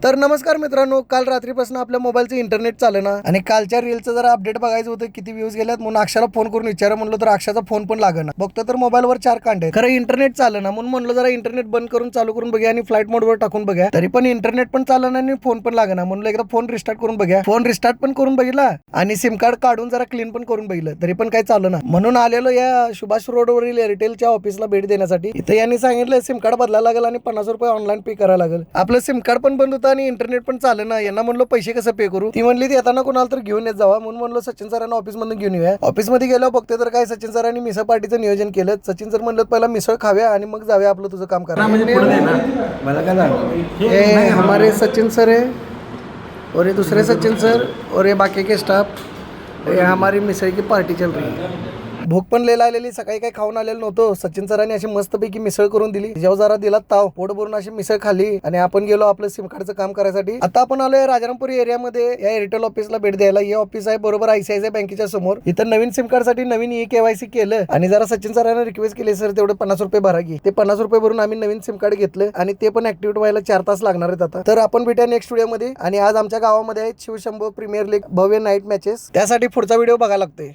तर नमस्कार मित्रांनो, काल रात्रीपासून आपल्या मोबाईलचं इंटरनेट चालेना आणि कालच्या रीलचं जरा अपडेट बघायचं होतं, किती व्ह्यूज गेल्यात म्हणून अक्षाला फोन करून विचारा म्हणलं, तर अक्षाचा फोन पण लागेना. बघतो तर मोबाईलवर 4 कांडे आहेत. खरं इंटरनेट चालेना म्हणून म्हणलं जरा इंटरनेट बंद करून चालू करून बघूया आणि फ्लाईट मोडवर टाकून बघूया. तरी पण इंटरनेट पण चालेना आणि फोन पण लागेना. म्हणलं एकदा फोन रिस्टार्ट करून बघूया. फोन रिस्टार्ट पण करून बघितला आणि सिम कार्ड काढून जरा क्लीन पण करून बघितलं, तरी पण काही चालेना. म्हणून आलेलो या सुभाष रोडवरील एअरटेलच्या ऑफिसला भेट देण्यासाठी. इथे यांनी सांगितलं सिम कार्ड बदलायला लागेल आणि 50 रुपये ऑनलाईन पे करायला लागेल. आपलं सिम कार्ड पण बंद होतं आणि इंटरनेट पण ना. यांना म्हणलं पैसे कसं पे करू. ती म्हणली येताना कोणाला तर घेऊन येत जावा. म्हणून म्हणलं सचिन सरांना ऑफिस मधून घेऊन येऊया. ऑफिस मध्ये गेलो बघते तर काय सचिन सरांनी मिसळ पार्टीचं नियोजन केलं. सचिन सर म्हणलं पहिला मिसळ खाव्या आणि मग जाऊया आपलं तुझं काम करा. मला काय ये हमारे सचिन सर है और ये दूसरे सचिन सर और ये बाकी के स्टाफ, ये हमारी मिसळ की पार्टी चल रही है. भूक पण लय लागलेली, सकाळी काही खाऊन आलेलं नव्हतं. सचिन सरांनी अशी मस्तपैकी मिसळ करून दिली. जेव्हा जरा दिला ताव, पोट भरून अशी मिसळ खाली आणि आपण गेलो आपलं सिम कार्डचं काम करायसाठी. आता आपण आलोय राजारामपुरी एरियामध्ये या एअरटेल ऑफिसला भेट द्यायला. हे ऑफिस आहे बरोबर आयसीआयसीआय बँकेच्या समोर. इथं नवीन सिम कार्ड साठी नवीन KYC केलं आणि जरा सचिन सरांना रिक्वेस्ट केली, सर तेवढे 50 रुपये भरा की. ते 50 रुपये भरून आम्ही नवीन सिम कार्ड घेतलं आणि ते पण ऍक्टिव्हेट व्हायला 4 तास लागणार आहेत आता. तर आपण भेटूया नेक्स्ट व्हिडिओ मध्ये. आणि आज आमच्या गावामध्ये आहेत शिवशंभो प्रीमियर लीग भव्य नाईट मॅचेस. त्यासाठी पुढचा व्हिडिओ बघायला लागतोय.